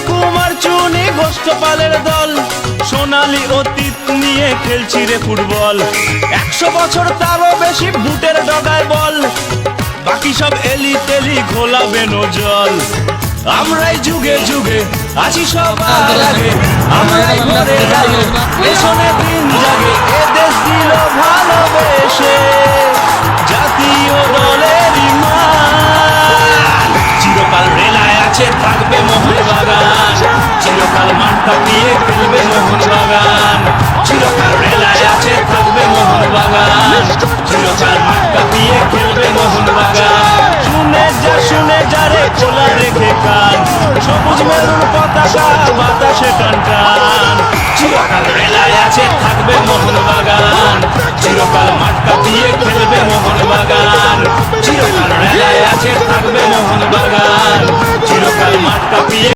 কুমার চুনি গোষ্ঠপালের দল সোনালী অতীত নিয়ে খেলছি রে ফুটবল। 100 বছর তারও বেশি বুটের ডগায় বল, বাকি সব এলি তেলি ঘোলাবে জল। আমরাই যুগে যুগে আছি সবার আগে, আমরাই ঘরে আগে পেছনে দিন জাগে। এ দেশ দিল ভালোবেসে জাতীয় দলের মান, চিরকাল রেলায় আছে থাকবে মোহনবাগান, চিরকাল মাঠ কাঁপিয়ে খেলবে মোহনবাগান, চিরকাল রেলায় আছে থাকবে মোহনবাগান, চিরকাল মাঠ কাঁপিয়ে খেলবে মোহনবাগান। শুনে যা রে খোলা রেখে কান, সবুজ মেরুন পতাকা বাতাসে টান টান, চিরকাল রেলায় আছে থাকবে মোহনবাগান, চিরকাল মাঠ কাঁপিয়ে খেলবে মোহনবাগান, চিরকাল রেলায় আছে থাকবে মোহনবাগান, চিরকাল মাঠ কাঁপিয়ে